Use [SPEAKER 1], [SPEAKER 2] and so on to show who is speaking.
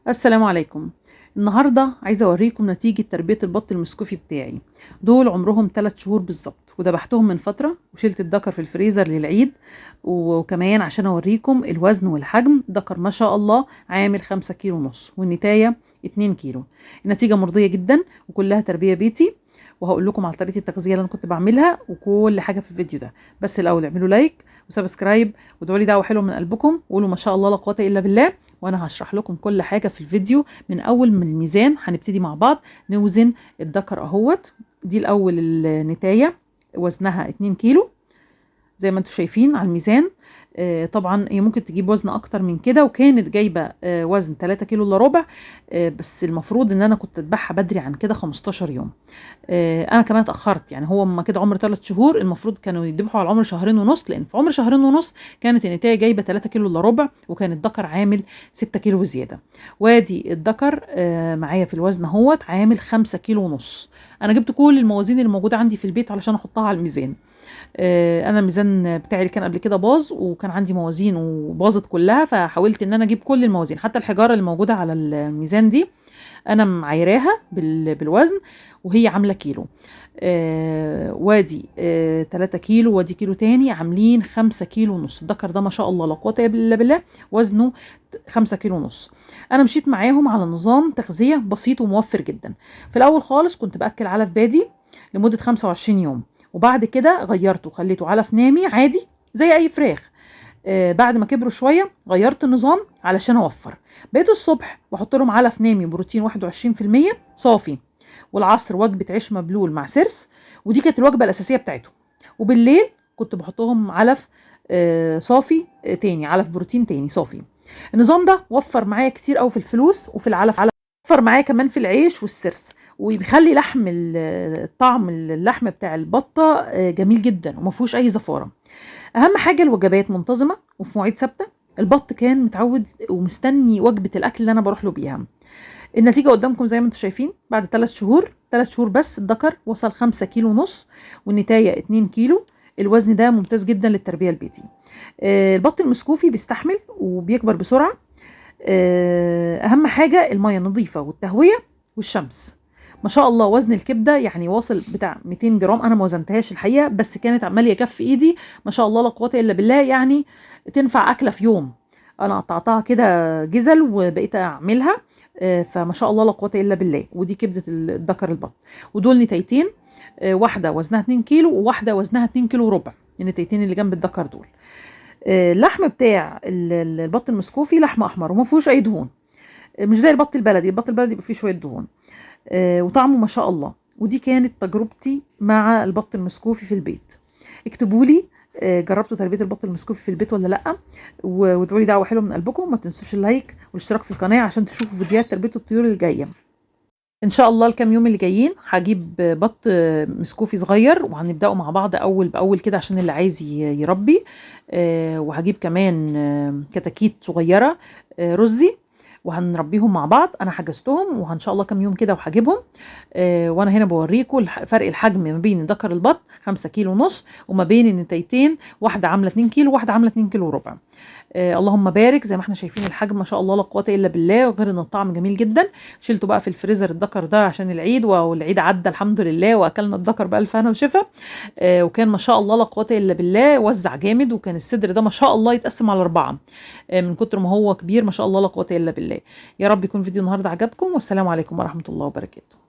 [SPEAKER 1] السلام عليكم. النهاردة عايزة أوريكم نتيجة تربية البط المسكوفي بتاعي. دول عمرهم 3 شهور بالظبط، وذبحتهم من فترة وشلت الدكر في الفريزر للعيد. وكمان عشان أوريكم الوزن والحجم، دكر ما شاء الله عامل 5 كيلو ونص، والنتاية 2 كيلو. النتيجة مرضية جدا وكلها تربية بيتي، وهقول لكم على طريقة التغذية اللي أنا كنت بعملها وكل حاجة في الفيديو ده. بس الأول اعملوا لايك وسبسكرايب وادعوا لي دعوة حلوة من قلبكم، وقولوا ما شاء الله لا قوة إلا بالله. وانا هشرح لكم كل حاجة في الفيديو من اول من الميزان. هنبتدي مع بعض نوزن الدكر اهوت. دي الاول النتاية، وزنها 2 كيلو زي ما انتم شايفين على الميزان. طبعا هي ممكن تجيب وزن اكتر من كده، وكانت جايبه وزن 3 كيلو الا ربع. بس المفروض ان انا كنت اذبحها بدري عن كده 15 يوم. انا كمان اتاخرت، يعني هو اما كده عمر 3 شهور المفروض كانوا يذبحوا على عمر شهرين ونص، لان في عمر شهرين ونص كانت النتايه جايبه 3 كيلو الا ربع، وكان الدكر عامل 6 كيلو زياده. وادي الدكر معايا في الوزن اهوت عامل 5 كيلو ونص. انا جبت كل الموازين اللي موجوده عندي في البيت علشان احطها على الميزان. انا الميزان بتاعي اللي كان قبل كده باظ، وكان عندي موازين وباظت كلها، فحاولت ان انا اجيب كل الموازين، حتى الحجاره اللي موجوده على الميزان دي انا معايراها بالوزن، وهي عامله كيلو. وادي 3 كيلو، وادي كيلو تاني عاملين 5 كيلو ونص. الدكر ده ما شاء الله لا قوه الا بالله وزنه 5 كيلو ونص. انا مشيت معاهم على نظام تغذيه بسيط وموفر جدا. في الاول خالص كنت باكل علف بادي لمده 25 يوم، وبعد كده غيرته وخليته علف نامي عادي زي اي فراخ. بعد ما كبروا شويه غيرت النظام علشان اوفر. بقيت الصبح بحط لهم علف نامي بروتين 21% صافي، والعصر وجبه عيش مبلول مع سرس، ودي كانت الوجبه الاساسيه بتاعتهم. وبالليل كنت بحطهم علف صافي تاني، علف بروتين تاني صافي. النظام ده وفر معايا كتير قوي في الفلوس وفي العلف، وفر معايا كمان في العيش والسرس، وبيخلي لحم الطعم اللحم بتاع البطه جميل جدا وما فيهوش اي زفاره. اهم حاجه الوجبات منتظمه وفي مواعيد ثابته. البط كان متعود ومستني وجبه الاكل اللي انا بروح له بيها. النتيجه قدامكم زي ما انتم شايفين، بعد 3 شهور بس الذكر وصل 5 كيلو ونص، والنتايه 2 كيلو. الوزن ده ممتاز جدا للتربيه البيتي. البط المسكوفي بيستحمل وبيكبر بسرعه. اهم حاجه الميه النظيفه والتهويه والشمس. ما شاء الله وزن الكبده يعني واصل بتاع 200 جرام، انا ما وزنتهاش الحقيقه، بس كانت عماليه كف ايدي. ما شاء الله لا قوه الا بالله، يعني تنفع اكله في يوم. انا قطعتها كده جزل وبقيت اعملها. فما شاء الله لا قوه الا بالله. ودي كبده الذكر البط، ودول نتايتين. واحده وزنها 2 كيلو وواحده وزنها 2 كيلو وربع، النتايتين اللي جنب الذكر دول. اللحم بتاع البط المسكوفي لحم احمر وما فيهوش اي دهون، مش زي البط البلدي. البط البلدي بيبقى فيه شويه دهون. وطعمه ما شاء الله. ودي كانت تجربتي مع البط المسكوفي في البيت. اكتبوا لي جربتوا تربيه البط المسكوفي في البيت ولا لا، وادعوا لي دعوه حلوه من قلبكم. ما تنسوش اللايك والاشتراك في القناه عشان تشوفوا فيديوهات تربيه الطيور الجايه. ان شاء الله الكام يوم اللي جايين هجيب بط مسكوفي صغير، وهنبداه مع بعض اول باول كده عشان اللي عايز يربي. وهجيب كمان كتاكيت صغيره رزي، وهنربيهم مع بعض. انا حجزتهم وان شاء الله كام يوم كده وهجيبهم. وانا هنا بوريكم فرق الحجم ما بين ذكر البط 5 كيلو ونص، وما بين النتايتين واحده عامله 2 كيلو وواحده عامله 2 كيلو وربع. اللهم بارك. زي ما احنا شايفين الحجم ما شاء الله لا قوه الا بالله، وغير ان الطعم جميل جدا. شلته بقى في الفريزر الدكر ده عشان العيد، والعيد عدى الحمد لله، واكلنا الدكر بألف هنا وشفا. وكان ما شاء الله لا قوه الا بالله وزع جامد، وكان الصدر ده ما شاء الله يتقسم على 4 من كتر ما هو كبير. ما شاء الله لا قوه الا بالله. يا رب يكون فيديو النهارده عجبكم، والسلام عليكم ورحمه الله وبركاته.